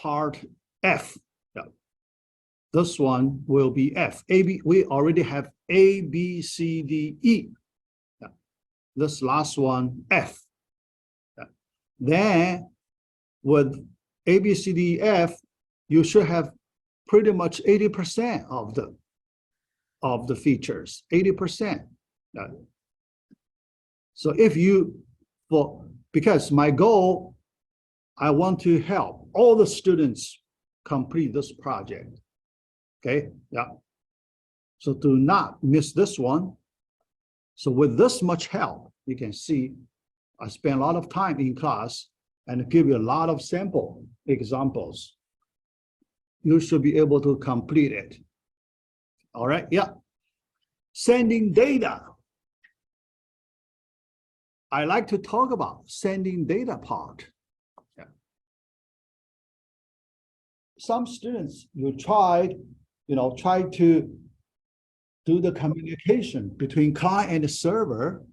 part F. Yeah. This one will be F. We already have A, B, C, D, E. Yeah. This last one, F. Yeah. Then with A, B, C, D, E, F, you should have pretty much 80% of the features, 80%. Yeah. So if you, because my goal, I want to help all the students complete this project. Okay, yeah. So do not miss this one. So with this much help, you can see I spend a lot of time in class and give you a lot of sample examples. You should be able to complete it. All right, yeah. Sending data. I like to talk about sending data part. Yeah. Some students, you tried to do the communication between client and the server.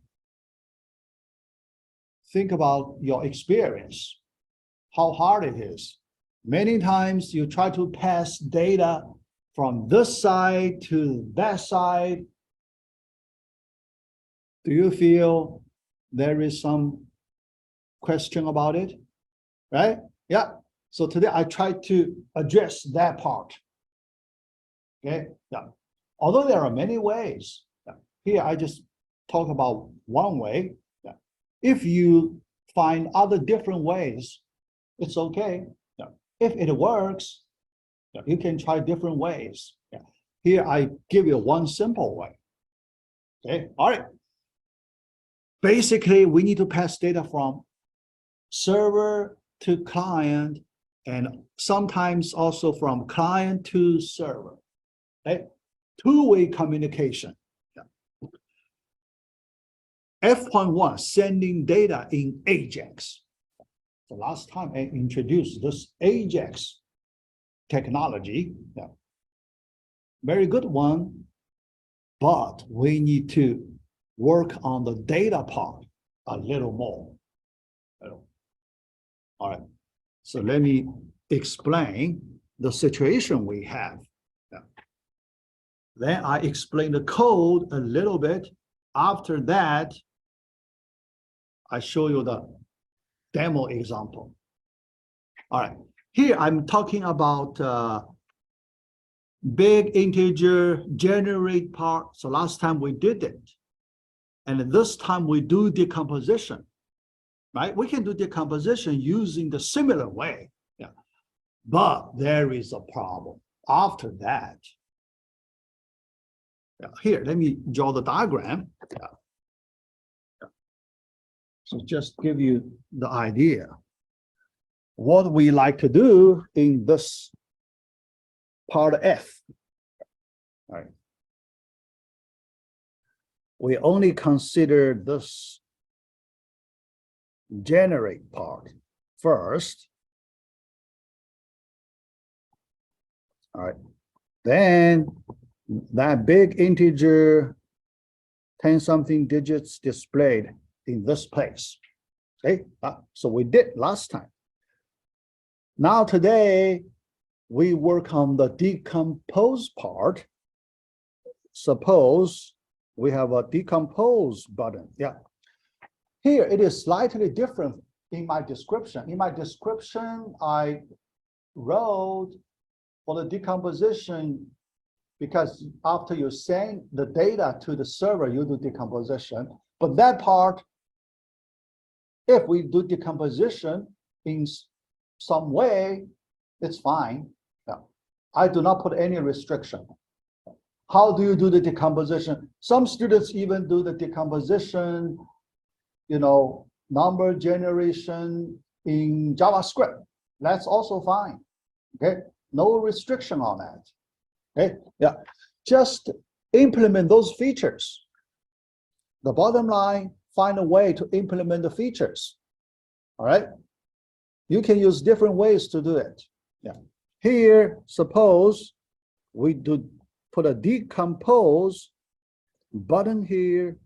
Think about your experience, how hard it is. Many times you try to pass data from this side to that side. Do you feel there is some question about it? Right? Yeah. So today I try to address that part. Okay. Yeah. Although there are many ways. Yeah. Here I just talk about one way. Yeah. If you find other different ways, it's okay. Yeah. If it works, yeah, you can try different ways. Yeah. Here I give you one simple way. Okay. All right. Basically, we need to pass data from server to client and sometimes also from client to server. Okay? Two-way communication. Yeah. F.1, sending data in AJAX. The last time I introduced this AJAX technology. Yeah. Very good one, but we need to work on the data part a little more. All right, so let me explain the situation we have. Yeah. Then I explain the code a little bit. After that, I show you the demo example. All right, here I'm talking about big integer generate part. So last time we did it. And this time we do decomposition, right? We can do decomposition using the similar way, yeah. But there is a problem after that. Yeah. Here, let me draw the diagram. Yeah. Yeah. So just give you the idea. What we like to do in this part F. All right. We only consider this generate part first. All right. Then that big integer 10-something digits displayed in this place. Okay. So we did last time. Now today, we work on the decompose part. Suppose we have a decompose button. Yeah. Here it is slightly different in my description. In my description, I wrote for the decomposition because after you send the data to the server, you do decomposition. But that part, if we do decomposition in some way, it's fine. Yeah. I do not put any restriction. How do you do the decomposition? Some students even do the decomposition, number generation in JavaScript. That's also fine. Okay, no restriction on that. Okay, yeah, just implement those features. The bottom line, find a way to implement the features. All right, you can use different ways to do it. Yeah, here, suppose we do put a decompose button here,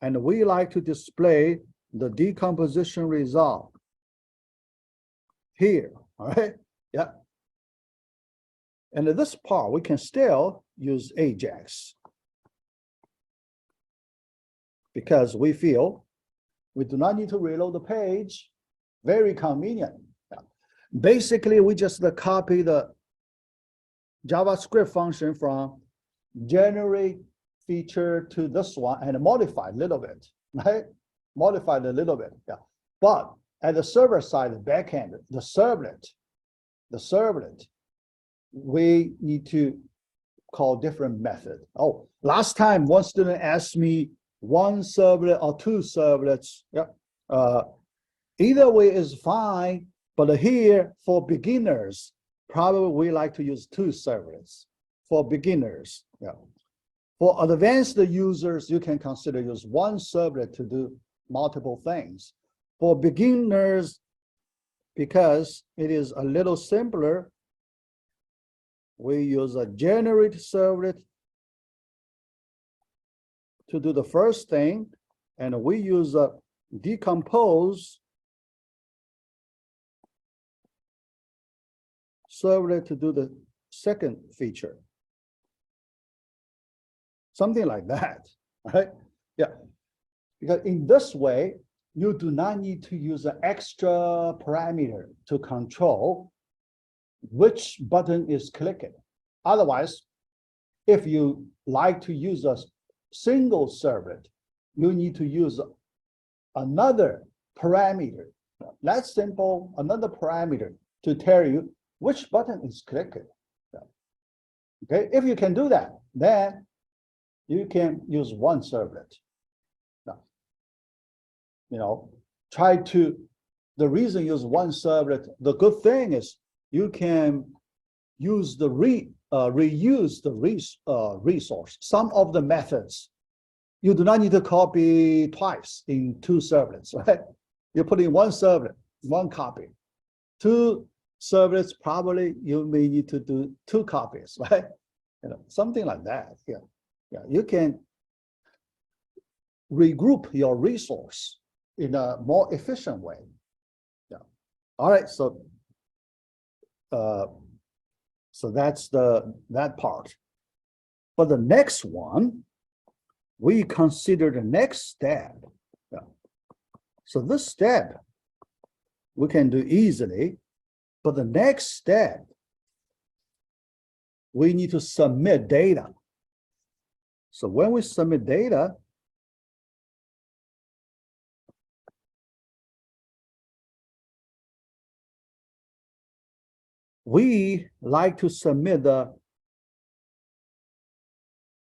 and we like to display the decomposition result. here, all right? Yeah. And in this part, we can still use Ajax because we feel we do not need to reload the page. Very convenient. Yeah. Basically, we just copy the JavaScript function from generate feature to this one and modify a little bit, right? Modify it a little bit, yeah. But at the server side, the backend, the servlet, we need to call different method. Oh, last time one student asked me one servlet or two servlets. Yeah, either way is fine. But here for beginners, probably we like to use two servlets for beginners. Yeah. For advanced users, you can consider use one servlet to do multiple things. For beginners, because it is a little simpler, we use a generate servlet to do the first thing, and we use a decompose servlet to do the second feature. Something like that, right? Yeah, because in this way, you do not need to use an extra parameter to control which button is clicked. Otherwise, if you like to use a single servlet, you need to use another parameter. That's simple, another parameter to tell you which button is clicked. Okay, if you can do that, then you can use one servlet. You know, the reason use one servlet, the good thing is you can use the reuse the resource. Some of the methods, you do not need to copy twice in two servlets, right? You put in one servlet, one copy. Two servlets, probably you may need to do two copies, right? You know, something like that. Yeah, yeah. You can regroup your resource in a more efficient way. Yeah. All right. So that's that part. But the next one, we consider the next step. Yeah. So this step we can do easily, but the next step, we need to submit data. So when we submit data, we like to submit the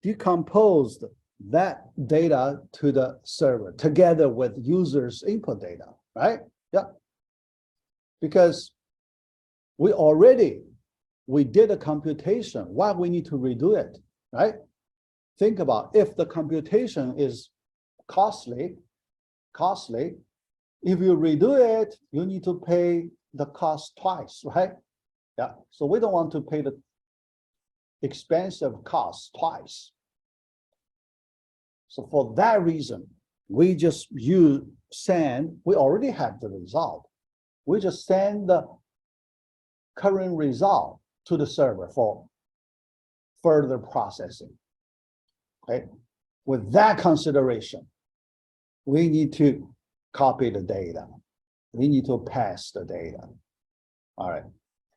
decomposed that data to the server together with users input data, right? Yeah. Because we did a computation. Why we need to redo it, right? Think about if the computation is costly, if you redo it, you need to pay the cost twice, right? Yeah, so we don't want to pay the expensive cost twice. So for that reason, we just we already have the result. We just send the current result to the server for further processing. Okay, with that consideration, we need to copy the data. We need to pass the data. All right.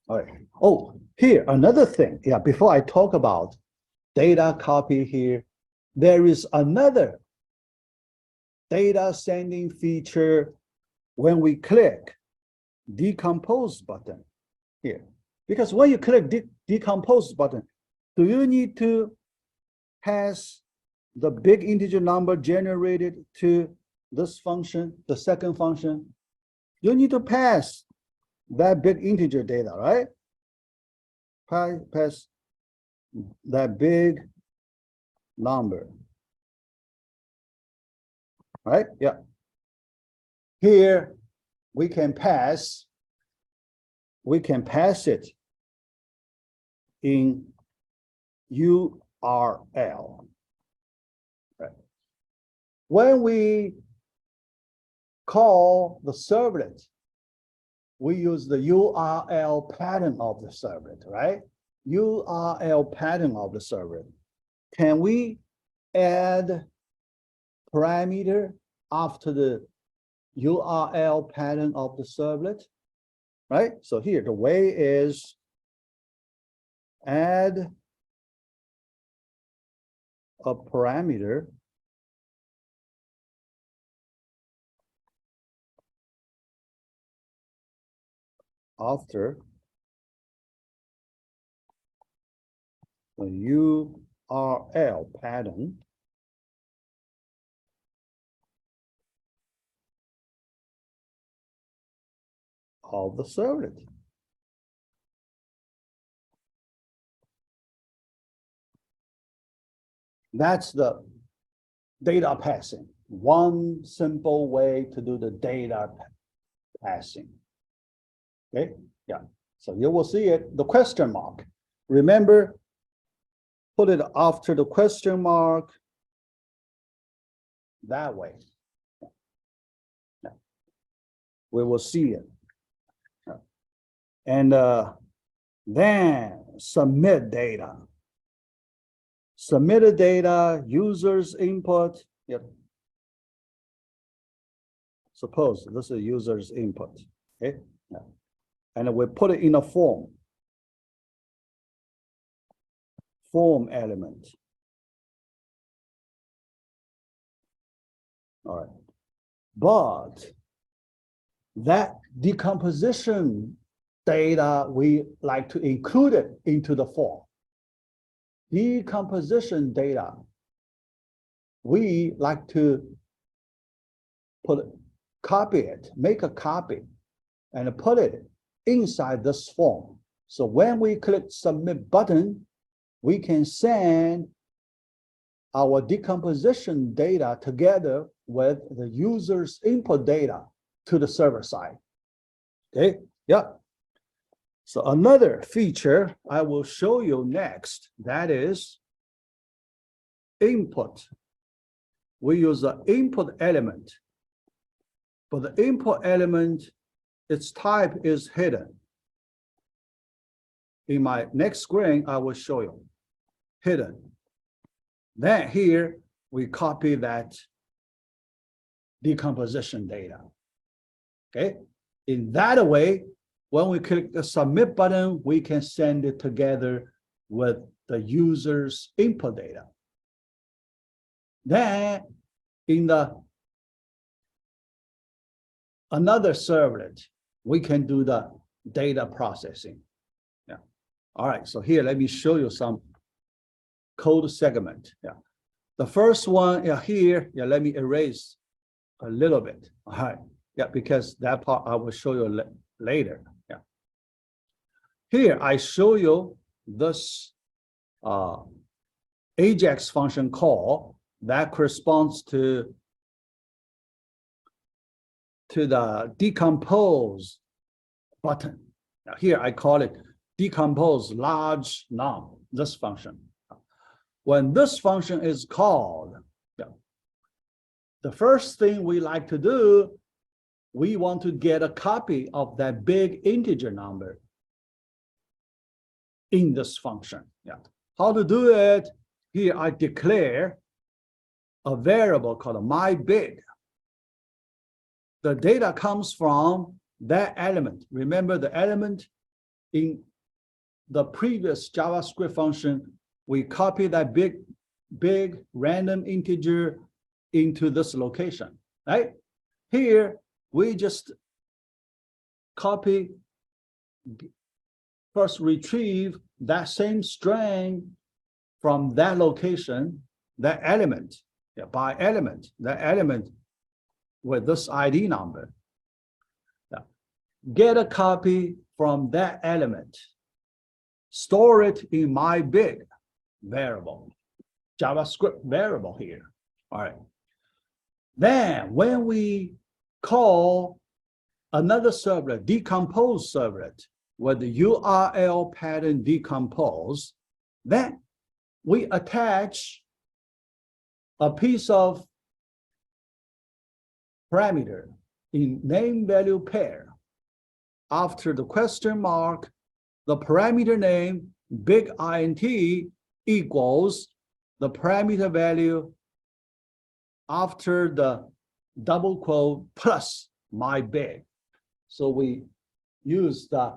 All right. Oh, here, another thing. Yeah, before I talk about data copy here, there is another data sending feature when we click decompose button here. Because when you click decompose button, do you need to pass the big integer number generated to this function, the second function? You need to pass that big integer data, right? Pass that big number, right? Yeah. Here we can pass it in URL. Right. When we call the servlet we use the URL pattern of the servlet, right? URL pattern of the servlet. Can we add parameter after the URL pattern of the servlet? Right? So here, the way is add a parameter after the URL pattern of the servlet. That's the data passing. One simple way to do the data passing. Okay, yeah. So you will see it, the question mark. Remember, put it after the question mark that way. Yeah. We will see it. And then submit data. Submitted data, users input. Yep. Suppose this is user's input. Okay. Yeah. And we put it in a form element. All right. But that decomposition data, we like to include it into the form. Decomposition data, we like to copy it, make a copy, and put it inside this form. So when we click submit button, we can send our decomposition data together with the user's input data to the server side. Okay, yeah. So another feature I will show you next, that is input. We use the input element, but the input element, its type is hidden. In my next screen, I will show you hidden. Then here, we copy that decomposition data. Okay, in that way, when we click the submit button, we can send it together with the user's input data. Then in the another servlet, we can do the data processing. Yeah. All right, so here, let me show you some code segment. Yeah. The first one, yeah, here, yeah, let me erase a little bit. All right. Yeah, because that part I will show you later. Yeah. Here I show you this Ajax function call that corresponds to the decompose button. Now here I call it decompose large num, this function. When this function is called, yeah, the first thing we like to do, we want to get a copy of that big integer number in this function. Yeah. How to do it? Here I declare a variable called myBig. The data comes from that element. Remember the element in the previous JavaScript function, we copy that big random integer into this location, right? Here, we just copy, first retrieve that same string from that location, that element, yeah, by element, that element with this ID number. Yeah. Get a copy from that element, store it in myBig variable, JavaScript variable here. All right. Then when we call another servlet, decompose servlet, with the URL pattern decompose, then we attach a piece of parameter in name value pair. after the question mark, the parameter name, big int, equals the parameter value after the double quote plus my big. So we use the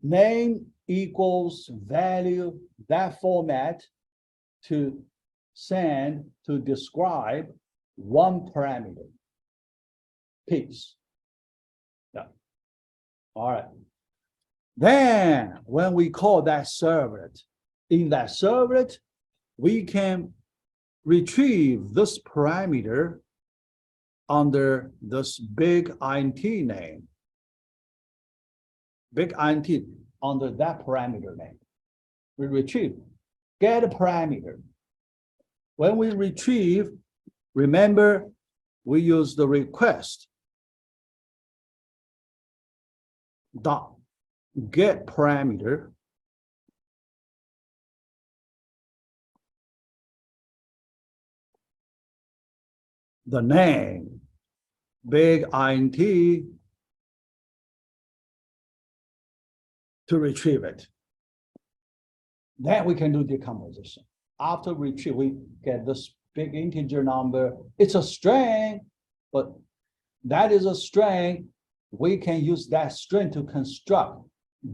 name equals value, that format to send to describe one parameter piece. Yeah. All right. Then when we call that servlet, in that servlet, we can retrieve this parameter under this big int name. Big int under that parameter name. We retrieve, get a parameter. When we retrieve, remember, we use the request dot get parameter the name big int to retrieve it. Then we can do decomposition. After retrieve, we get this big integer number. It's a string, but that is a string. We can use that string to construct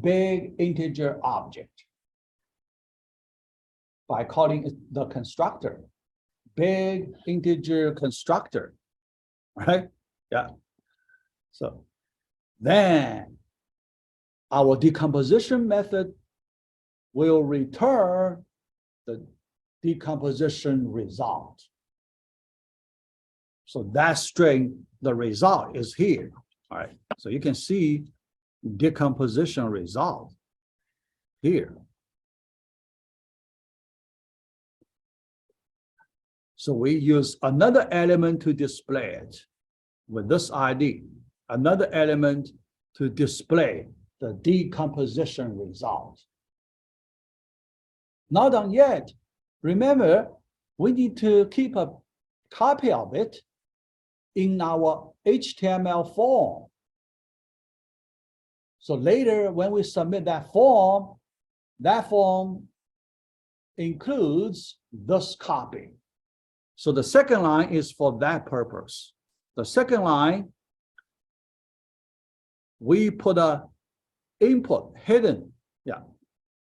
big integer object by calling it the constructor, big integer constructor, right? Yeah. So then our decomposition method will return the decomposition result. So that string, the result is here. All right. So you can see decomposition result here. So we use another element to display it with this ID, another element to display the decomposition result. Not done yet. Remember, we need to keep a copy of it in our HTML form. So later, when we submit that form includes this copy. So the second line is for that purpose. The second line, we put a input hidden. Yeah.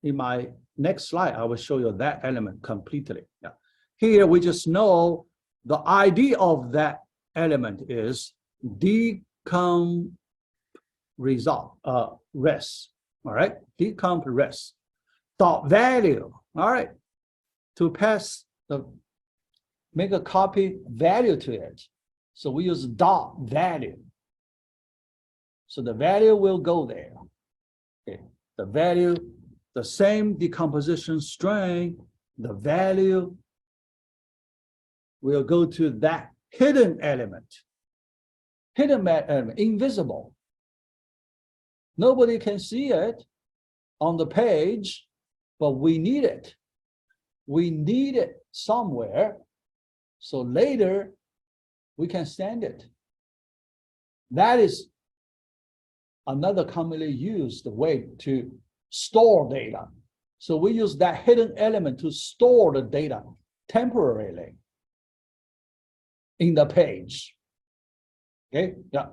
In my next slide, I will show you that element completely. Yeah. Here we just know the ID of that element is decomp result res. All right, decomp res dot value. All right, to pass the make a copy value to it. So we use dot value. So the value will go there. Okay, the value, the same decomposition string, the value will go to that hidden element. Hidden element, invisible. Nobody can see it on the page, but we need it. We need it somewhere. So later, we can send it. That is another commonly used way to store data. So we use that hidden element to store the data temporarily in the page. Okay, yeah.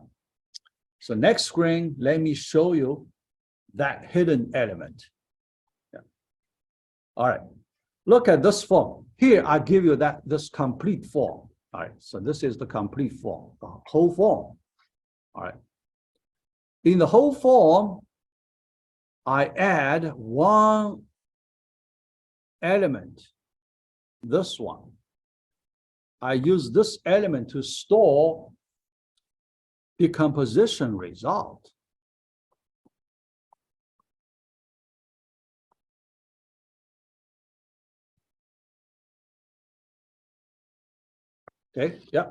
So next screen, let me show you that hidden element. Yeah. All right, look at this form. Here, I give you this complete form. All right, so this is the complete form, the whole form. All right. In the whole form, I add one element, this one. I use this element to store decomposition result. Okay, yeah,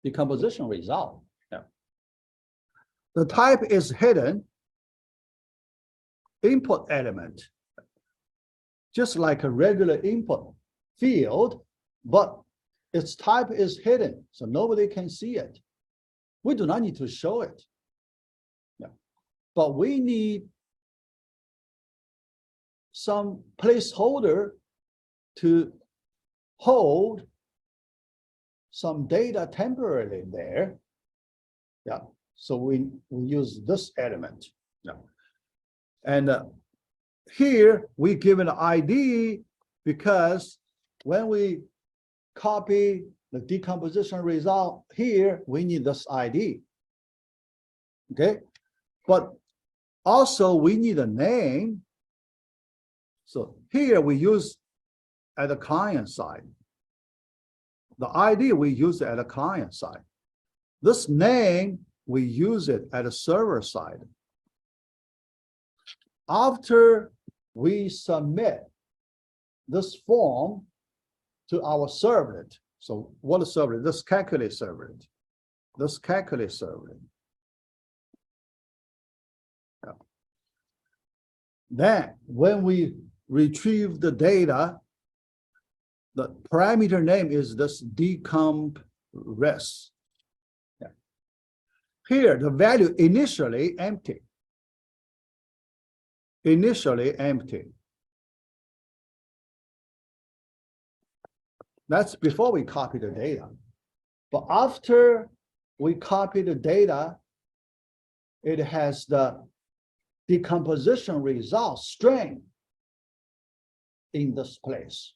decomposition result. Yeah. The type is hidden input element, just like a regular input field, but its type is hidden, so nobody can see it. We do not need to show it. Yeah. but we need some placeholder to hold some data temporarily there. Yeah, so we use this element. Yeah. And here we give an ID because when we copy the decomposition result here, we need this ID. Okay, but also we need a name. So here we use at the client side. The ID we use at the client side. This name, we use it at the server side. After we submit this form to our servlet, so what is servlet? This calculate servlet. This calculate servlet. Yeah. Then when we retrieve the data, the parameter name is this decomp res. Yeah. Here, the value initially empty. Initially empty. That's before we copy the data. But after we copy the data, it has the decomposition result string in this place.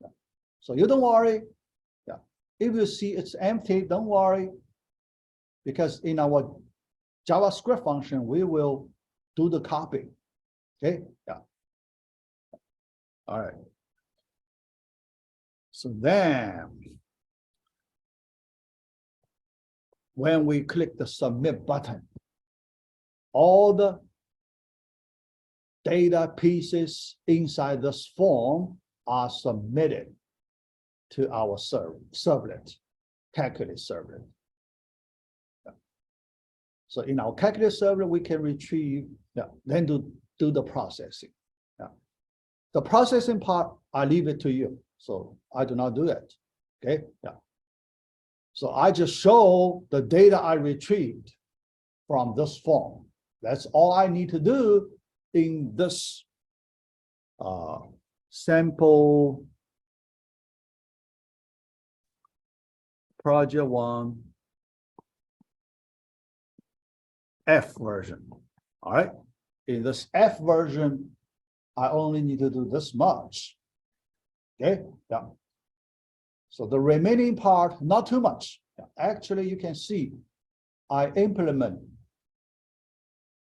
Yeah. So you don't worry. Yeah. If you see it's empty, don't worry. Because in our JavaScript function, we will do the copy. Okay. Yeah. All right. So then, when we click the submit button, all the data pieces inside this form are submitted to our servlet, calculate servlet. Yeah. So in our calculate servlet, we can retrieve, yeah, then do the processing. Yeah. The processing part, I leave it to you. So I do not do that. Okay. Yeah. So I just show the data I retrieved from this form. That's all I need to do in this sample project 1 F version. All right. In this F version, I only need to do this much. Okay. Yeah. So the remaining part, not too much. Actually, you can see I implement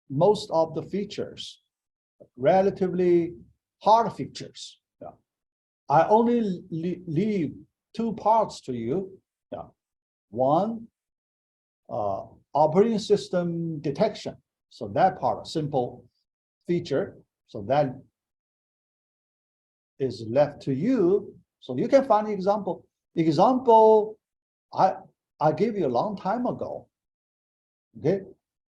most of the features, relatively hard features. Yeah. I only leave 2 parts to you. Yeah. One, operating system detection. So that part, a simple feature. So that is left to you. So you can find the example. Example, I gave you a long time ago. Okay,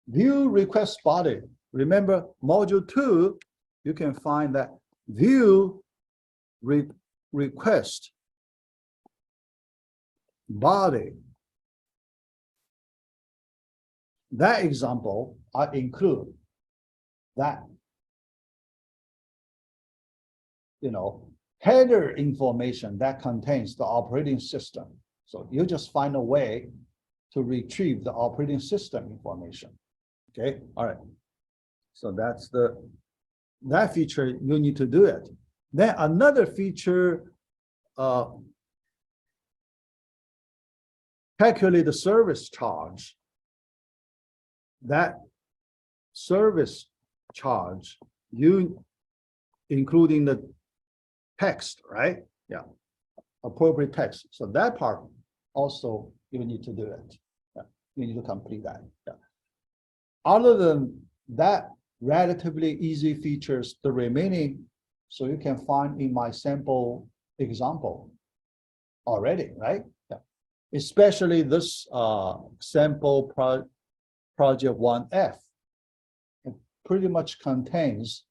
view request body. Remember module 2, you can find that view request body. That example, I include that, header information that contains the operating system. So you just find a way to retrieve the operating system information. Okay, all right. So that's that feature, you need to do it. Then another feature, calculate the service charge. That service charge, including the text, right? Yeah, appropriate text. So that part also you need to do it. Yeah. You need to complete that. Yeah. Other than that, relatively easy features, the remaining, so you can find in my sample example already, right? Yeah. Especially this sample project 1F. It pretty much contains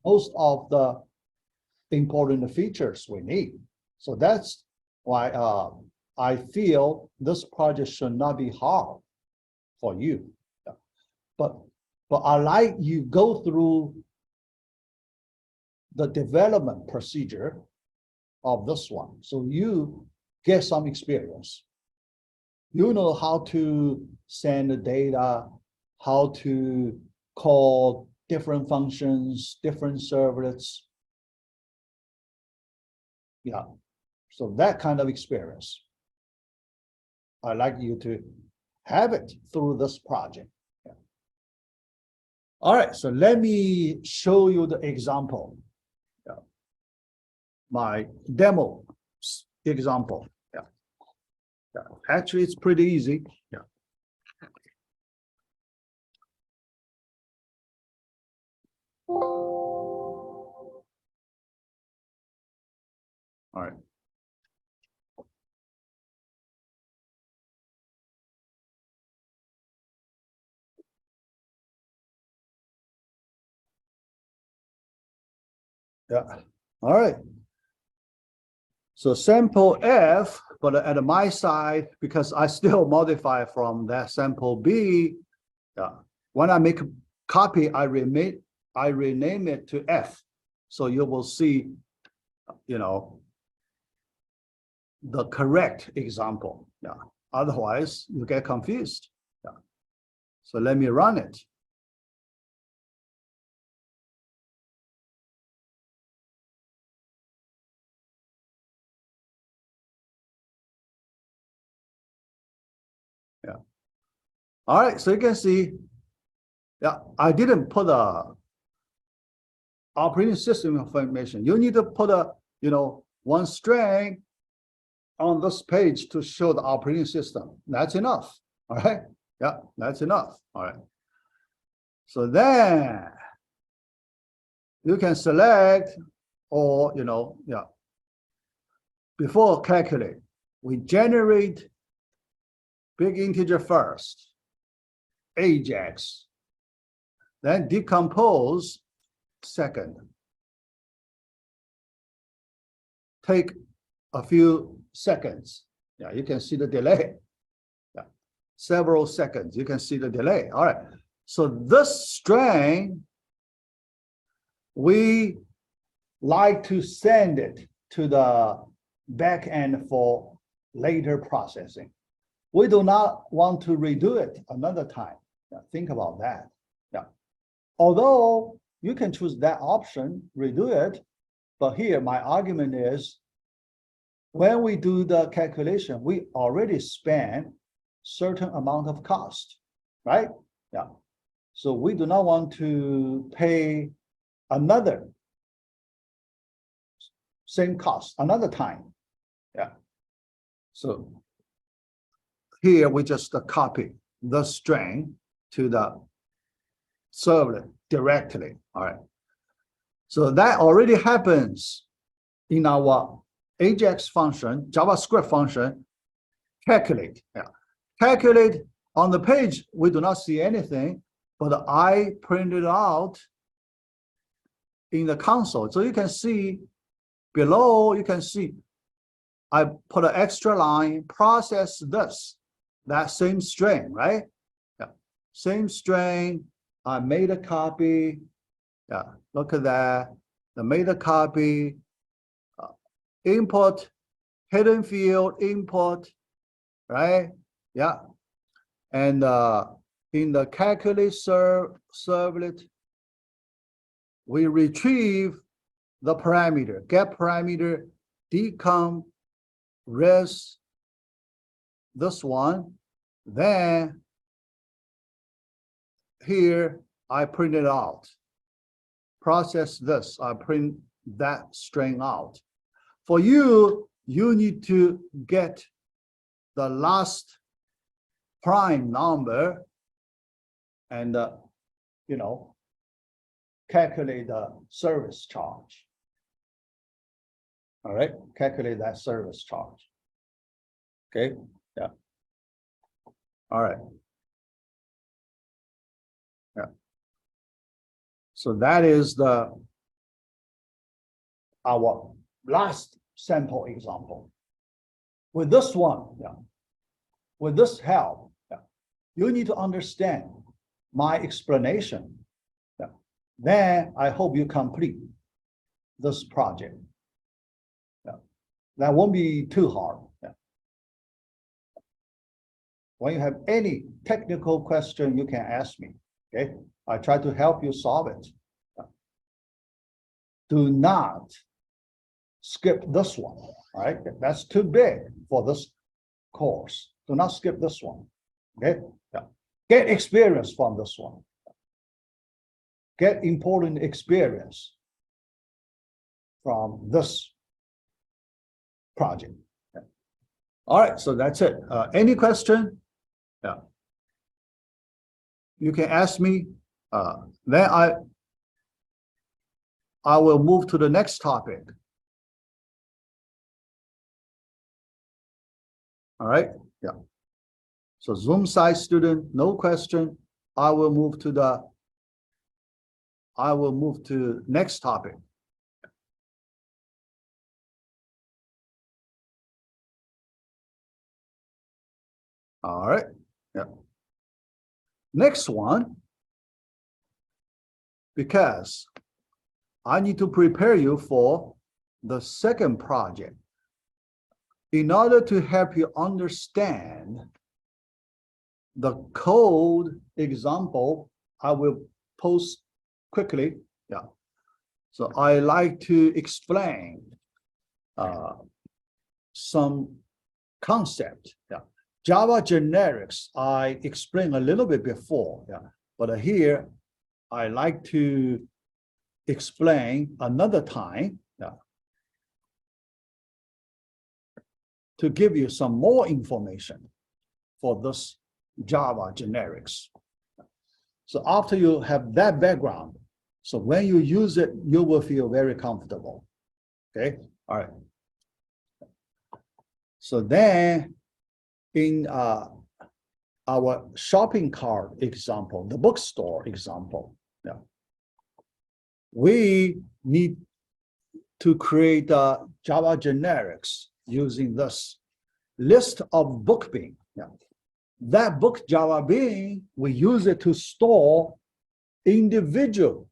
most of the important features we need. So that's why I feel this project should not be hard for you. Yeah. But but I like you go through the development procedure of this one. So you get some experience. You know how to send the data, how to call different functions, different servlets. Yeah, so that kind of experience, I'd like you to have it through this project. Yeah. All right, so let me show you the example. Yeah. My demo example. Yeah. Yeah. Actually, it's pretty easy. Yeah. All right. Yeah. All right. So sample F, but at my side, because I still modify from that sample B, yeah. When I make a copy, I rename it to F. So you will see, you know, the correct example. Yeah. Otherwise, you get confused. Yeah. So let me run it. Yeah. All right. So you can see, yeah, I didn't put a operating system information. You need to put a, one string on this page to show the operating system. That's enough. All right. Yeah, that's enough. All right. So then you can select, or yeah. Before calculate, we generate big integer first, Ajax, then decompose second. Take a few seconds. Yeah, you can see the delay. Yeah, several seconds. You can see the delay. All right. So this string, we like to send it to the back end for later processing. We do not want to redo it another time. Yeah, think about that. Yeah. Although you can choose that option, redo it, but here my argument is, when we do the calculation, we already spend certain amount of cost, right? Yeah. So we do not want to pay another same cost another time. Yeah. So here we just copy the string to the servlet directly. All right. So that already happens in our Ajax function, JavaScript function, calculate. Yeah. Calculate on the page, we do not see anything, but I printed out in the console. So you can see below, you can see I put an extra line, process this, that same string, right? Yeah. Same string, I made a copy. Yeah, look at that. I made a copy, input, hidden field, input, right? Yeah. And in the calculate servlet, we retrieve the parameter, get parameter, decom, res, this one. Then here I print it out. Process this, I print that string out. For you, you need to get the last prime number and calculate the service charge. All right, calculate that service charge. Okay, yeah. All right. Yeah. So that is our last sample example. With this one, yeah, with this help, yeah, you need to understand my explanation, yeah, then I hope you complete this project. Yeah. That won't be too hard. Yeah. When you have any technical question, you can ask me. Okay, I try to help you solve it. Yeah. Do not skip this one. All right, that's too big for this course. Do not skip this one. Okay, yeah. Get experience from this one. Get important experience from this project. Yeah. All right, so that's it. Any question? Yeah. You can ask me. Then I will move to the next topic. All right. Yeah. So Zoom side student, no question. I will move to next topic. All right. Yeah. Next one, because I need to prepare you for the second project. In order to help you understand the code example, I will post quickly. Yeah. So I like to explain some concept. Yeah. Java generics, I explained a little bit before. Yeah. But here, I like to explain another time. Yeah. To give you some more information for this Java generics. So after you have that background, so when you use it, you will feel very comfortable. Okay, all right. So then in our shopping cart example, the bookstore example, yeah, we need to create Java generics using this list of book bin. Yeah. That book Java bin, we use it to store individual.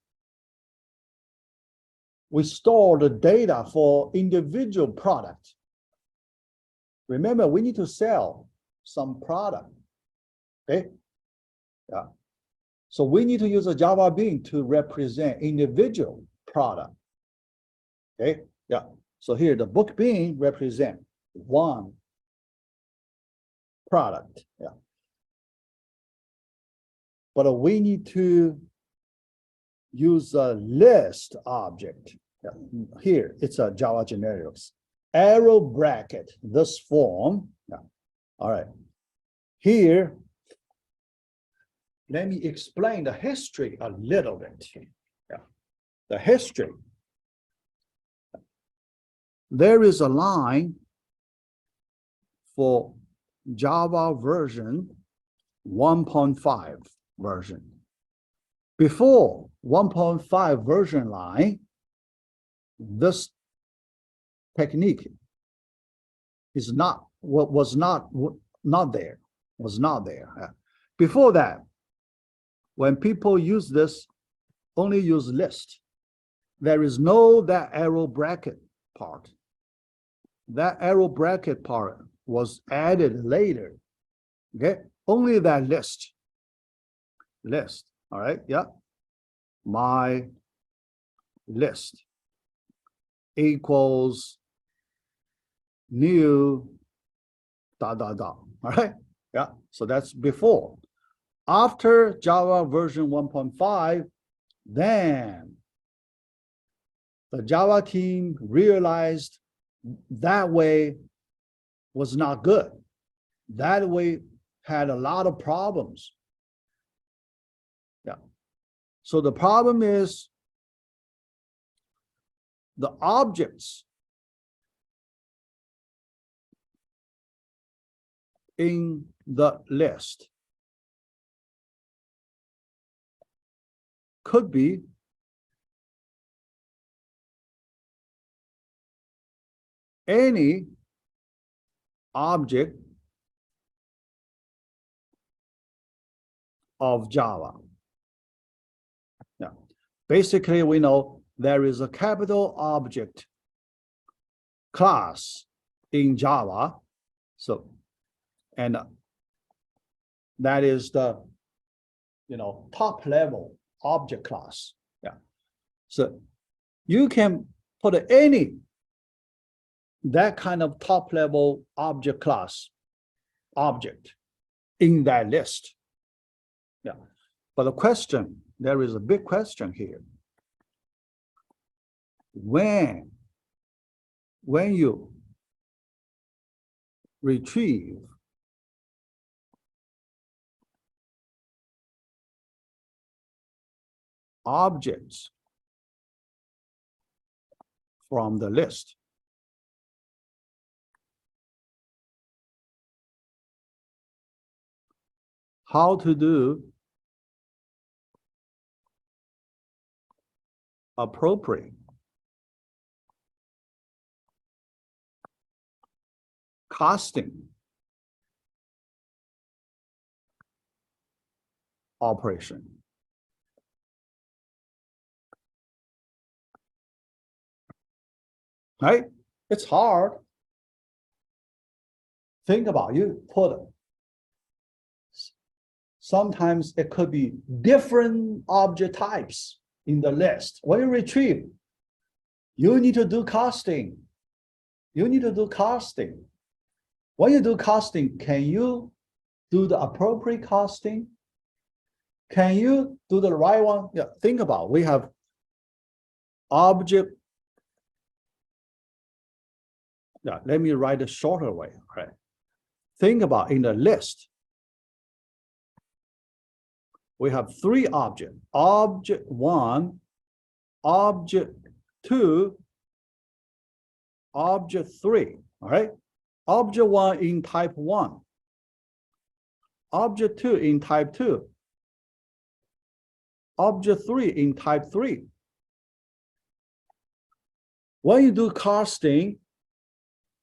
We store the data for individual products. Remember, we need to sell some product. Okay. Yeah. So we need to use a Java bin to represent individual product. Okay. Yeah. So here the book bin represent one product. Yeah. But we need to use a list object. Yeah. Here it's a Java generics. Arrow bracket, this form. Yeah. All right. Here, let me explain the history a little bit. Yeah. The history. There is a line for Java version 1.5 version. Before 1.5 version line, this technique is was not there. Before that, when people use this, only use list. There is no that arrow bracket part. That arrow bracket part was added later. Okay, only that list. All right, yeah. My list equals new ... All right, yeah. So that's before. After Java version 1.5, then the Java team realized that way was not good. That way had a lot of problems. Yeah. So the problem is the objects in the list could be any object of Java. Yeah. Basically, we know there is a capital object class in Java. So, and that is the, top level object class. Yeah. So you can put that kind of top level object class object in that list. Yeah. But the question, there is a big question here. When you retrieve objects from the list, how to do appropriate casting operation. Right? It's hard. Think about it. You put, sometimes it could be different object types in the list. When you retrieve, you need to do casting. You need to do casting. When you do casting, can you do the appropriate casting? Can you do the right one? Yeah, think about it. We have object. Yeah, let me write a shorter way. Okay. Think about in the list. We have three objects. Object 1, object 2, object 3. All right. Object 1 in type 1. Object 2 in type 2. Object 3 in type 3. When you do casting,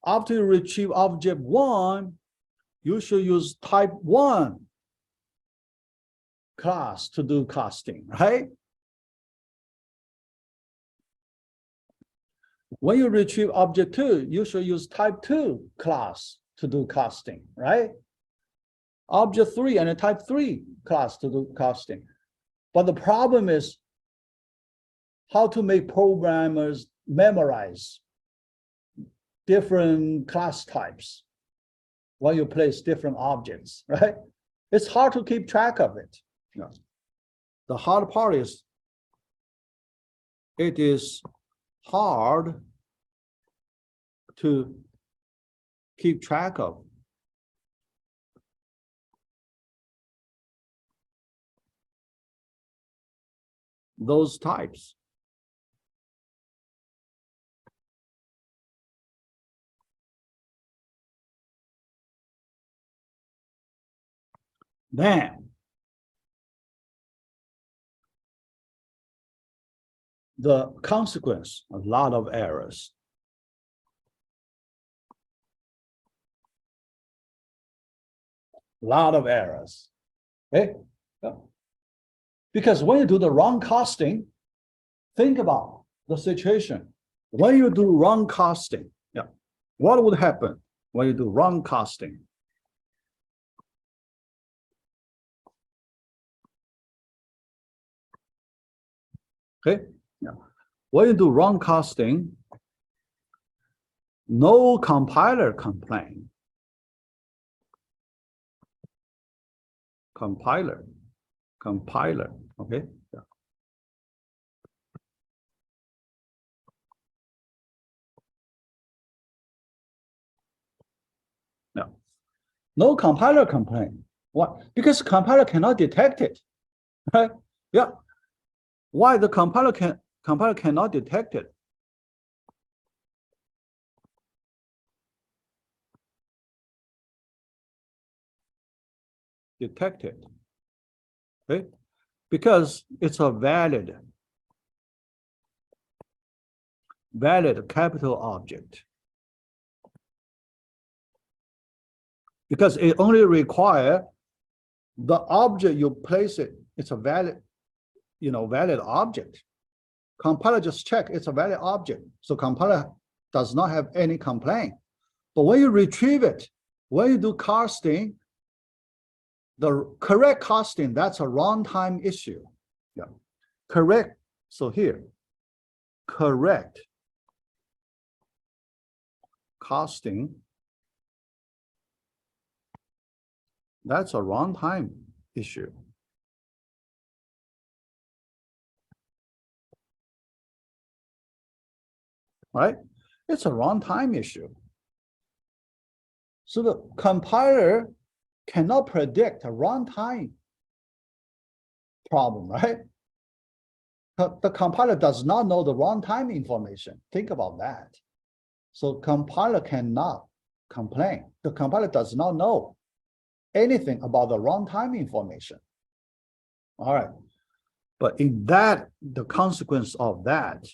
after you retrieve object 1, you should use type 1 class to do casting, right? When you retrieve object 2, you should use type 2 class to do casting, right? Object 3 and a type 3 class to do casting. But the problem is how to make programmers memorize different class types when you place different objects, right? It's hard to keep track of it. Yeah. The hard part is it is hard to keep track of those types. Then the consequence, a lot of errors. A lot of errors. Okay? Yeah. Because when you do the wrong casting, think about the situation. When you do wrong casting, yeah, what would happen when you do wrong casting? Okay, yeah. When you do wrong casting, no compiler complain. Compiler, okay. Yeah. No. No compiler complain. Why? Because compiler cannot detect it. Right? Yeah. Why the compiler cannot detect it? Detect it. Okay? Because it's a valid capital object. Because it only requires the object you place it, it's a valid, valid object. Compiler just check it's a valid object. So compiler does not have any complaint. But when you retrieve it, when you do casting, the correct casting, that's a runtime issue. Yeah. Correct. So here, correct casting, that's a runtime issue. Right? It's a runtime issue. So the compiler cannot predict a runtime problem, right? The compiler does not know the runtime information. Think about that. So compiler cannot complain. The compiler does not know anything about the runtime information. All right. But in that, the consequence of that,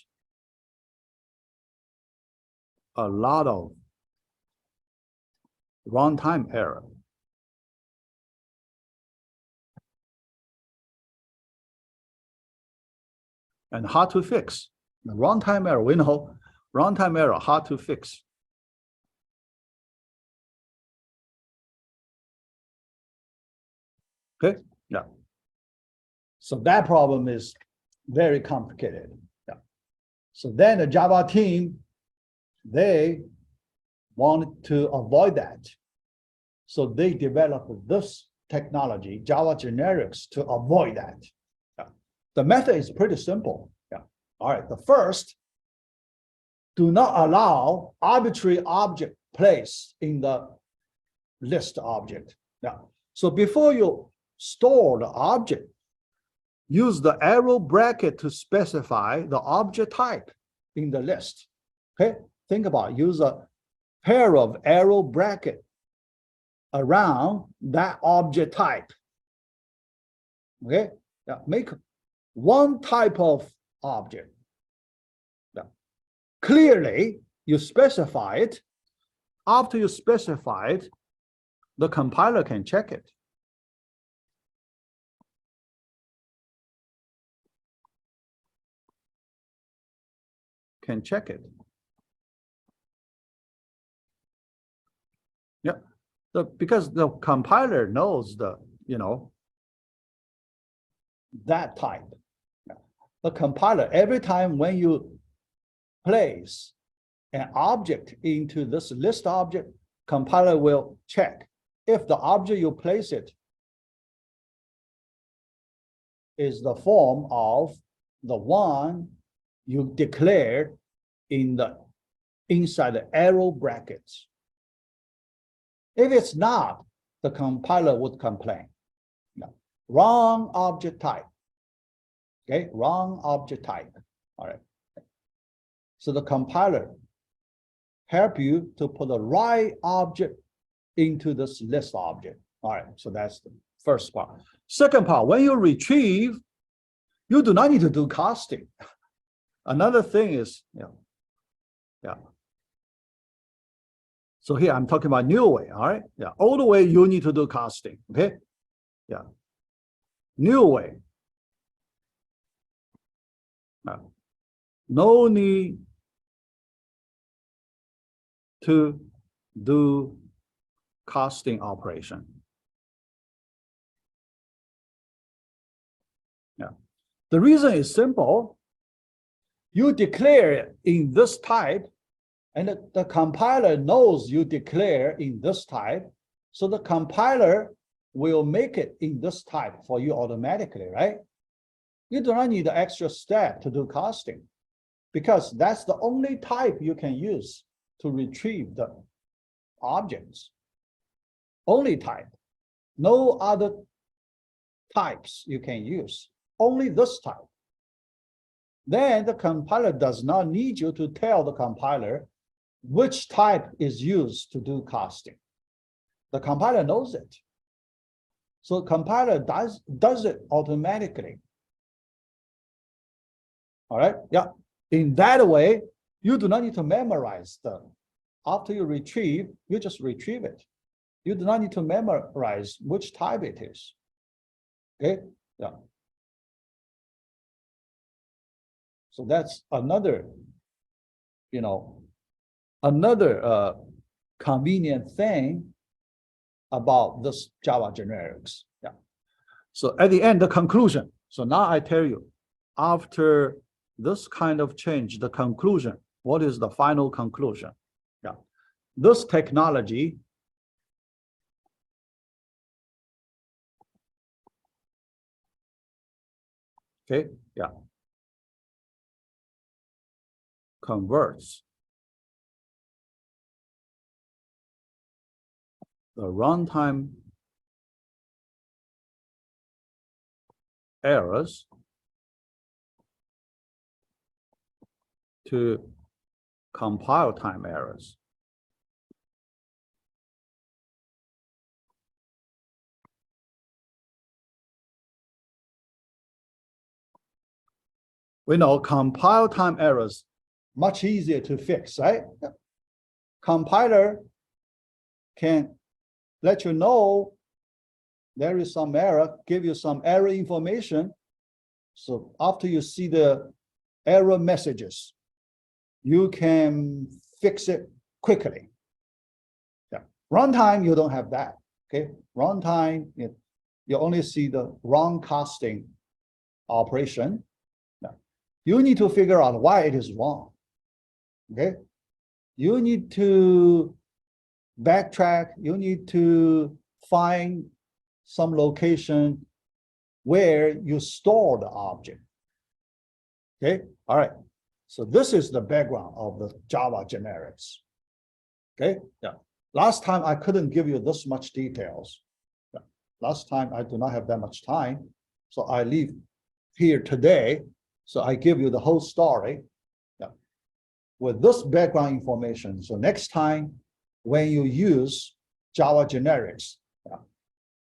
a lot of runtime error. And hard to fix. The runtime error, we know runtime error, hard to fix. Okay, yeah. So that problem is very complicated. Yeah. So then the Java team, they wanted to avoid that. So they developed this technology, Java generics, to avoid that. Yeah. The method is pretty simple. Yeah. All right. The first, do not allow arbitrary object placed in the list object. Yeah. So before you store the object, use the arrow bracket to specify the object type in the list. Okay. Think about it. Use a pair of arrow bracket around that object type. Okay, yeah, make one type of object. Yeah. Clearly, you specify it. After you specify it, the compiler can check it. Can check it. Yeah. Because the compiler knows the, that type. The compiler, every time when you place an object into this list object, compiler will check if the object you place it is the form of the one you declared inside the arrow brackets. If it's not, the compiler would complain. No. Wrong object type. Okay, wrong object type. All right. So the compiler help you to put the right object into this list object. All right, so that's the first part. Second part, when you retrieve, you do not need to do casting. Another thing is, yeah. So here I'm talking about new way, all right? Yeah, old way you need to do casting, okay? Yeah, new way. No need to do casting operation. Yeah, the reason is simple. You declare it in this type, and the compiler knows you declare in this type, so the compiler will make it in this type for you automatically, right? You do not need the extra step to do casting, because that's the only type you can use to retrieve the objects. Only type. No other types you can use. Only this type. Then the compiler does not need you to tell the compiler which type is used to do casting. The compiler knows it. So compiler does it automatically. All right, yeah. In that way, you do not need to memorize them. After you retrieve, you just retrieve it. You do not need to memorize which type it is. Okay, yeah. So that's another, another convenient thing about this Java generics. Yeah. So at the end, the conclusion. So now I tell you, after this kind of change, the conclusion, what is the final conclusion? Yeah. This technology okay, yeah, converts the runtime errors to compile time errors. We know compile time errors much easier to fix, right? Compiler can let you know there is some error, give you some error information. So after you see the error messages, you can fix it quickly. Yeah. Runtime, you don't have that. Okay. Runtime, you only see the wrong casting operation. Yeah. You need to figure out why it is wrong. Okay. You need to backtrack. You need to find some location where you store the object. Okay. All right. So this is the background of the Java generics. Okay. Yeah. Last time I couldn't give you this much details. Yeah. Last time I do not have that much time. So I leave here today. So I give you the whole story. Yeah. With this background information. So next time when you use Java generics, yeah,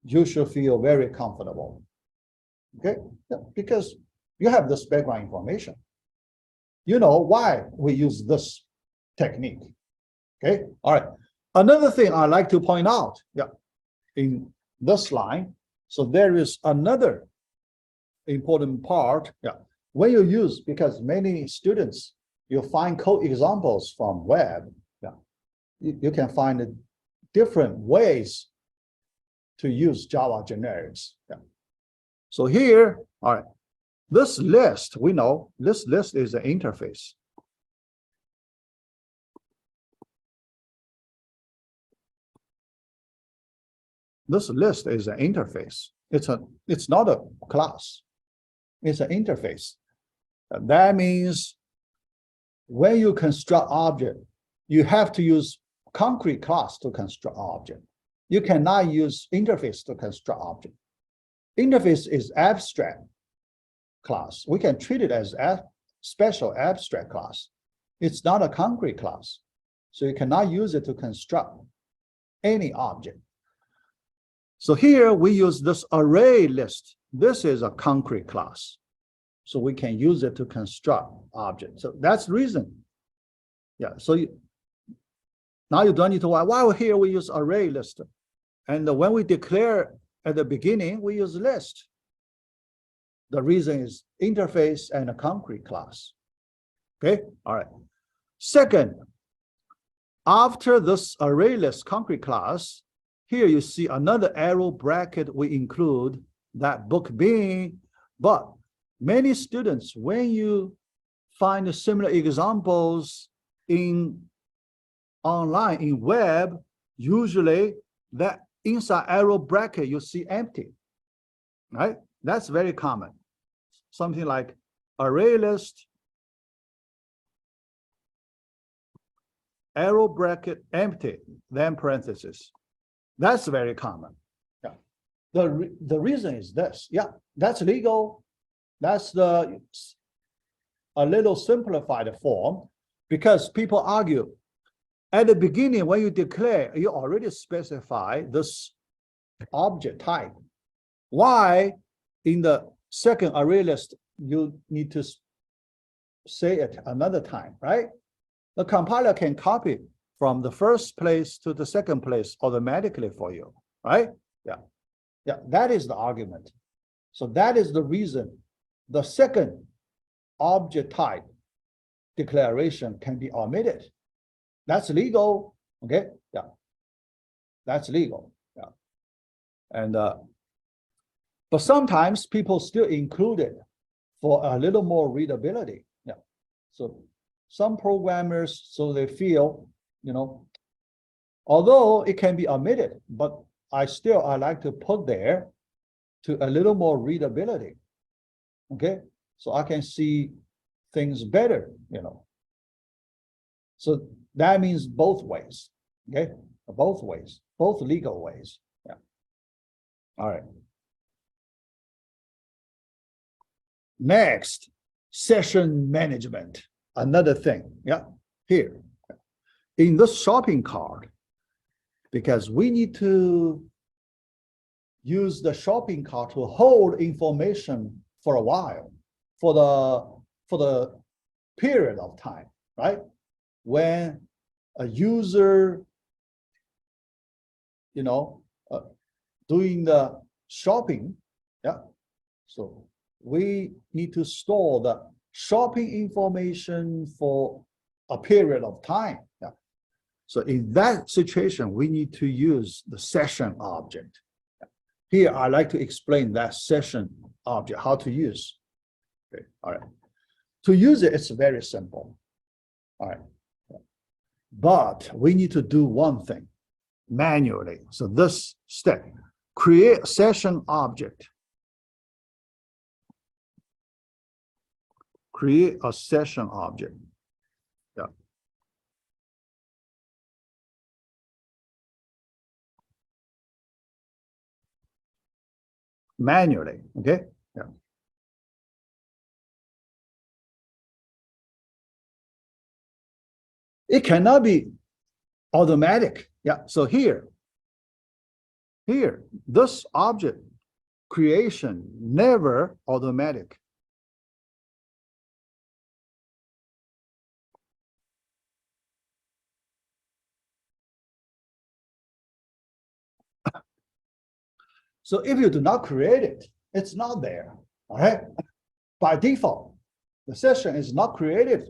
you should feel very comfortable. Okay. Yeah. Because you have this background information. You know why we use this technique. Okay. All right. Another thing I like to point out, yeah, in this line. So there is another important part. Yeah. When you use, because many students, you find code examples from web. Yeah. You can find different ways to use Java generics. Yeah. So here, all right. This list, we know this list is an interface. This list is an interface. It's not a class. It's an interface. That means when you construct object, you have to use concrete class to construct object. You cannot use interface to construct object. Interface is abstract class. We can treat it as a special abstract class. It's not a concrete class. So you cannot use it to construct any object. So here we use this array list. This is a concrete class. So we can use it to construct objects. So that's the reason. Yeah, so now you don't need to why here we use array list. And when we declare at the beginning, we use list. The reason is interface and a concrete class. Okay, all right. Second, after this array list concrete class, here you see another arrow bracket we include that book being, but many students, when you find similar examples in online, in web, usually that inside arrow bracket you see empty, right? That's very common. Something like array list, arrow bracket empty, then parentheses. That's very common. Yeah. The reason is this. Yeah, that's legal. That's a little simplified form, because people argue at the beginning when you declare, you already specify this object type. Why in the second array list you need to say it another time, right? The compiler can copy from the first place to the second place automatically for you, right? Yeah, yeah, that is the argument. So that is the reason the second object type declaration can be omitted. That's legal, okay? Yeah, that's legal. Yeah, and but sometimes people still include it for a little more readability. Yeah, so some programmers, so they feel, you know, although it can be omitted, but I like to put there to a little more readability. Okay, so I can see things better, you know. So that means both ways. Okay, both ways, both legal ways. Yeah. All right. Next, session management. Another thing. Yeah. Here in the shopping cart, because we need to use the shopping cart to hold information for a while, for the period of time, right? When a user, you know, doing the shopping, yeah. So we need to store the shopping information for a period of time. Yeah. So in that situation, we need to use the session object. Here, I like to explain that session object, how to use. Okay, all right. To use it, it's very simple. All right. But we need to do one thing manually. So this step, create a session object. Create a session object. Yeah. Manually, okay? Yeah. It cannot be automatic. Yeah. So here, this object creation never automatic. So if you do not create it, it's not there. All right. By default, the session is not created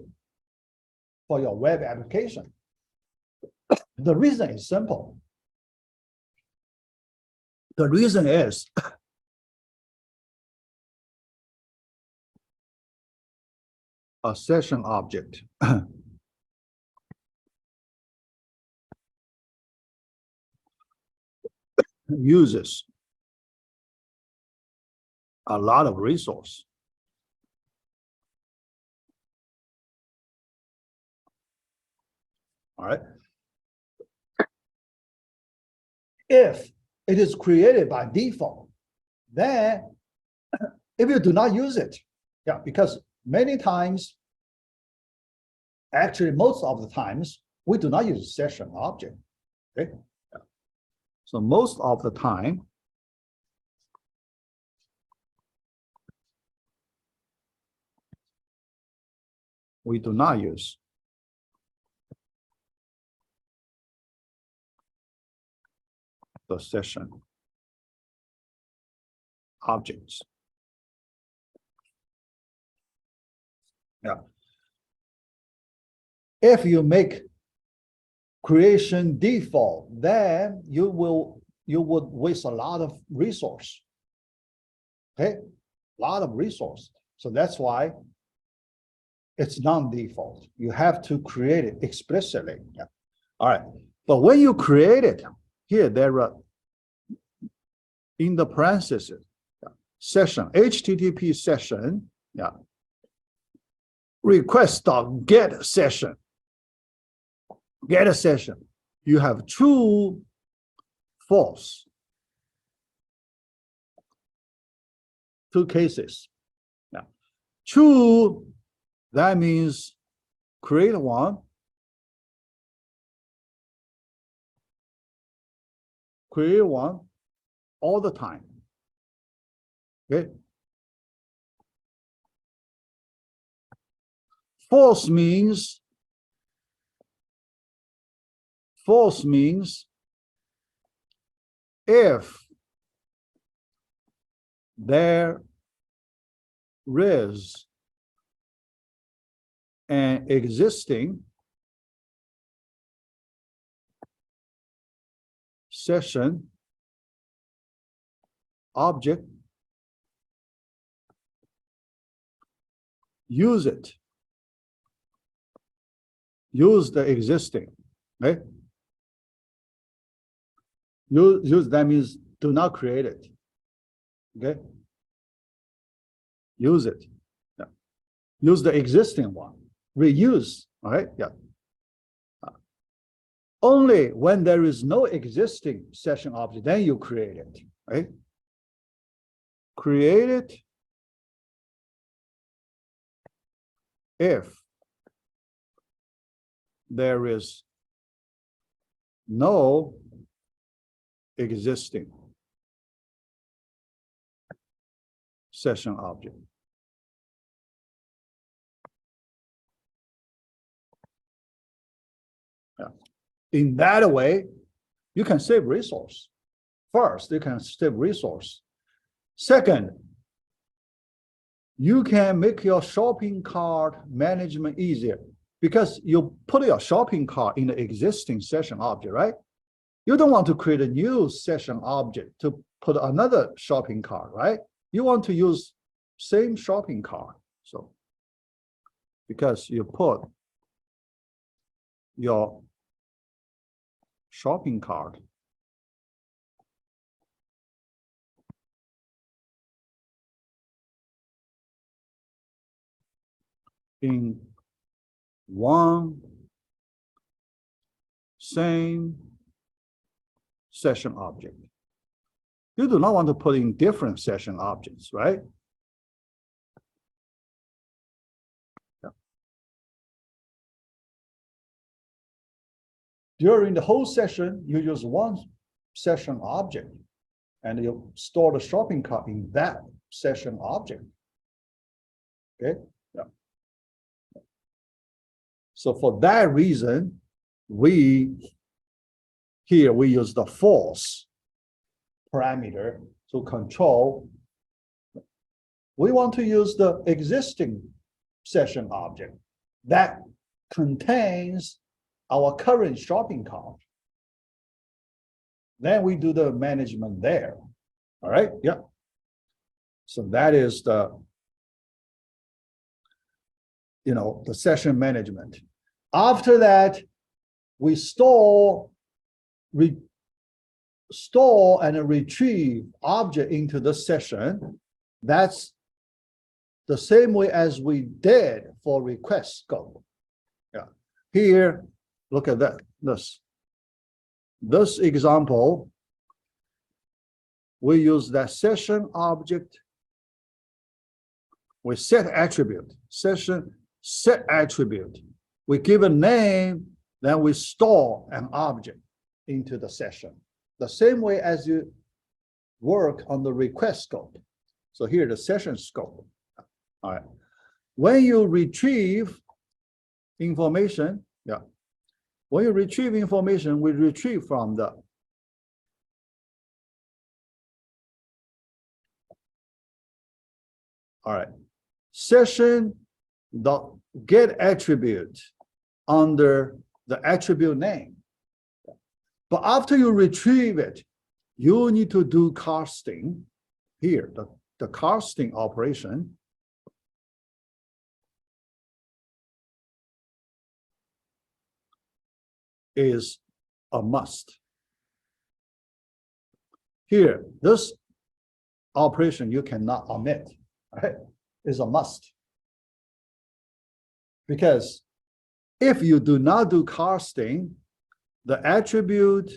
for your web application. The reason is simple. The reason is a session object uses a lot of resource. All right. If it is created by default, then if you do not use it, yeah, because many times, actually most of the times, we do not use session object. Okay. Yeah. So most of the time, we do not use the session objects. Yeah. If you make creation default, then you would waste a lot of resource. Okay, a lot of resource. So that's why it's non-default. You have to create it explicitly. Yeah. All right. But when you create it, here there are in the parentheses, yeah, session, HTTP session, yeah, request.get session. Get a session. You have true, false. Two cases. Yeah. True, that means create one. Create one all the time. Okay. False means if there is an existing session object, use it. Use the existing, right? Use that means do not create it. Okay. Use it. Yeah. Use the existing one. Reuse. All right. Yeah. Only when there is no existing session object, then you create it. Right. Create it if there is no existing session object. Yeah. In that way, you can save resource. First, you can save resource. Second, you can make your shopping cart management easier because you put your shopping cart in the existing session object, right? You don't want to create a new session object to put another shopping cart, right? You want to use same shopping cart. So because you put your shopping cart in one same session object. You do not want to put in different session objects, right? Yeah. During the whole session, you use one session object and you store the shopping cart in that session object. Okay. Yeah. So for that reason, we use the false parameter to control. We want to use the existing session object that contains our current shopping cart. Then we do the management there. All right, yeah. So that is the, the session management. After that, we store and retrieve object into the session. That's the same way as we did for request scope. Yeah. Here, look at that. This example, we use that session object. We set attribute, session set attribute. We give a name, then we store an object into the session. The same way as you work on the request scope. So here the session scope. All right. When you retrieve information, yeah. When you retrieve information, we retrieve from the session dot get attribute under the attribute name. But after you retrieve it, you need to do casting here, the casting operation. Is a must. Here, this operation you cannot omit, right? Is a must. Because if you do not do casting, the attribute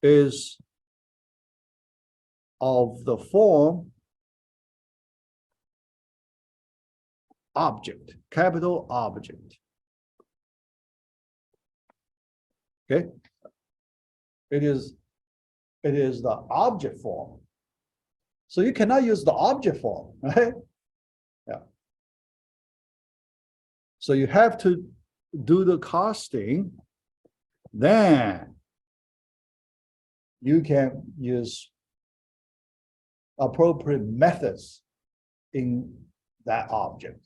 is of the form object, capital object. Okay, it is the object form. So you cannot use the object form, right? Yeah. So you have to do the casting then you can use appropriate methods in that object.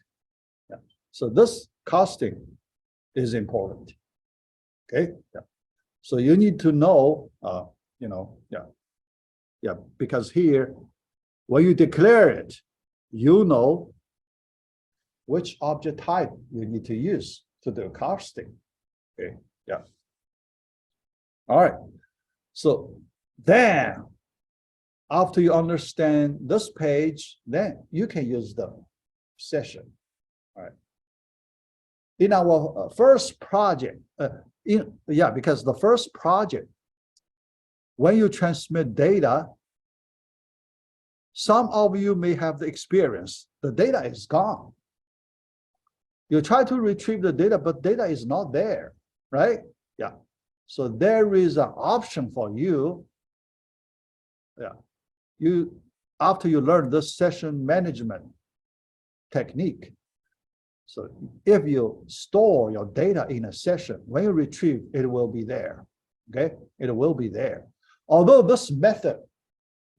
Yeah. So this casting is important. Okay. Yeah. So you need to know, because here, when you declare it, you know which object type you need to use to do casting. Okay. Yeah. All right. So then, after you understand this page, then you can use the session. All right. In our first project, because the first project, when you transmit data, some of you may have the experience, the data is gone. You try to retrieve the data, but data is not there, right? Yeah. So there is an option for you. Yeah. After you learn this session management technique, so if you store your data in a session, when you retrieve, it will be there. Okay, it will be there. Although this method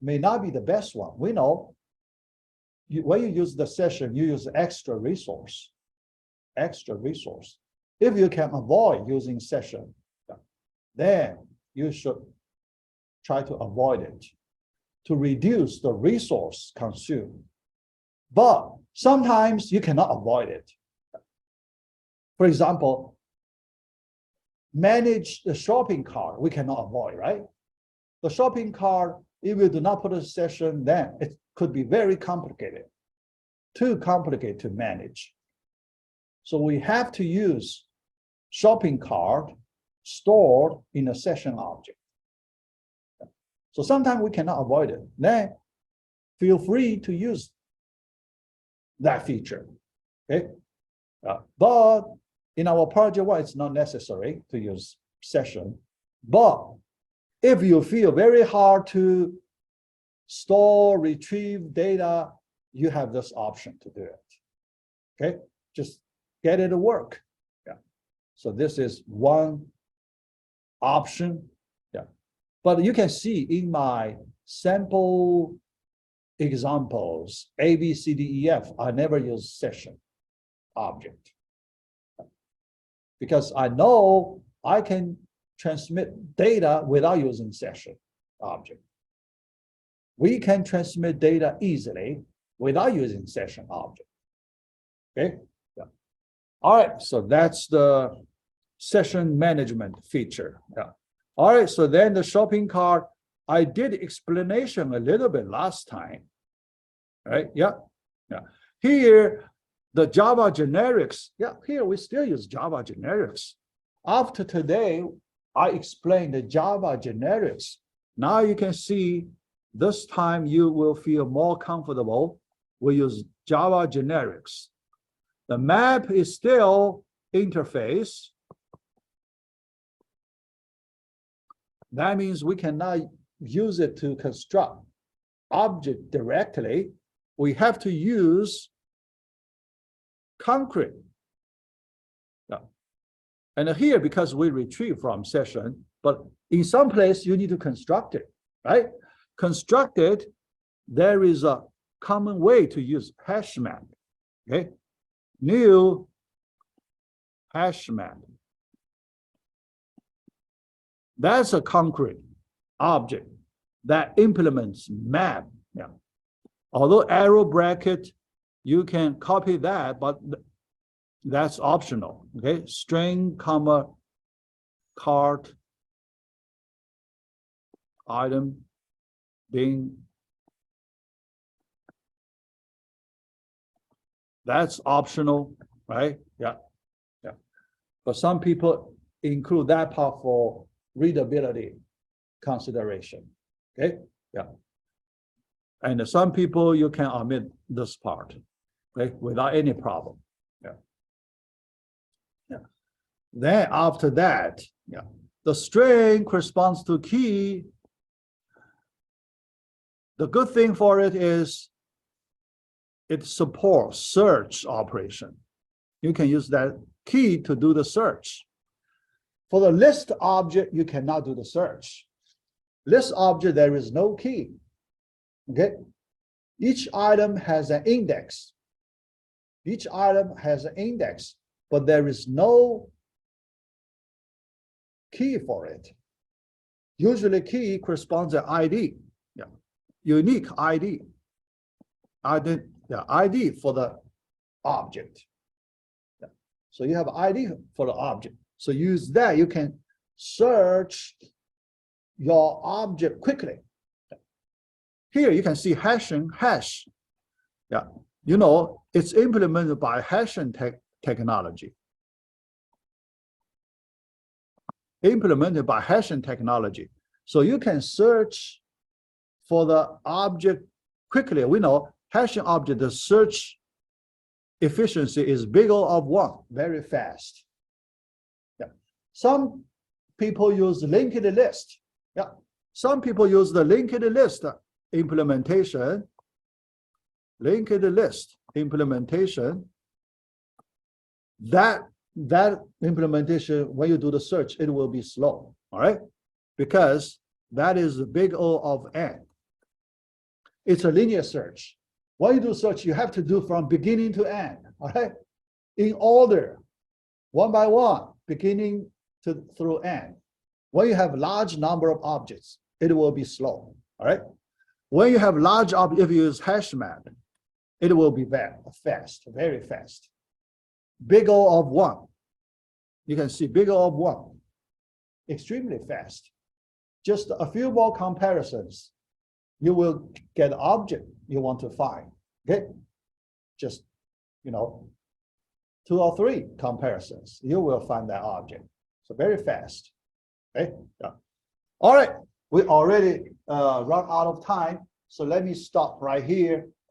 may not be the best one, we know when you use the session, you use extra resource. If you can avoid using session, then you should try to avoid it to reduce the resource consumed. But sometimes you cannot avoid it. For example, manage the shopping cart, we cannot avoid, right? The shopping cart, if you do not put a session, then it could be very complicated, too complicated to manage. So we have to use shopping cart stored in a session object. So sometimes we cannot avoid it. Then feel free to use that feature. Okay, but in our project one, it's not necessary to use session. But if you feel very hard to store, retrieve data, you have this option to do it. Okay, just get it to work. Yeah. So this is one option. Yeah. But you can see in my sample examples, A, B, C, D, E, F, I never use session object. Because I know I can transmit data without using session object. We can transmit data easily without using session object. Okay. Yeah. All right. So that's the session management feature. Yeah. All right. So then the shopping cart, I did explanation a little bit last time. Right. Yeah. Yeah. Here, the Java generics. Yeah. Here we still use Java generics. After today, I explained the Java generics. Now you can see this time you will feel more comfortable. We use Java generics. The map is still interface. That means we cannot use it to construct object directly. We have to use concrete. And here, because we retrieve from session, but in some place you need to construct it, right? Construct it, there is a common way to use hash map. Okay, new hash map. That's a concrete object that implements map. Yeah. Although arrow bracket, you can copy that, but that's optional. Okay, string, comma, cart, item, bin. That's optional, right? Yeah, yeah. But some people include that part for readability consideration. Okay, yeah. And some people you can omit this part, okay, without any problem. Yeah. Yeah. Then after that, yeah, the string corresponds to key. The good thing for it is it supports search operation. You can use that key to do the search. For the list object, you cannot do the search. List object, there is no key. Okay. Each item has an index. Each item has an index, but there is no key for it. Usually key corresponds to ID. Yeah. Unique ID. ID for the object. Yeah. So you have ID for the object. So use that, you can search your object quickly. Here you can see hashing hash. Yeah, you know, it's implemented by hashing technology. Implemented by hashing technology. So you can search for the object quickly. We know hashing object, the search efficiency is big O of 1, very fast. Yeah. Some people use linked list. Yeah. Some people use the linked list implementation. Linked list implementation. That implementation, when you do the search, it will be slow. All right, because that is the big O of n. It's a linear search. When you do search, you have to do from beginning to end. All right, in order, one by one, beginning to through end. When you have large number of objects, it will be slow. All right. When you have large objects, if you use hash map, it will be very fast, very fast. Big O of 1. You can see big O of 1. Extremely fast. Just a few more comparisons, you will get the object you want to find. Okay. Just, you know, 2 or 3 comparisons, you will find that object. So very fast. Okay. Yeah. All right. We already run out of time. So let me stop right here.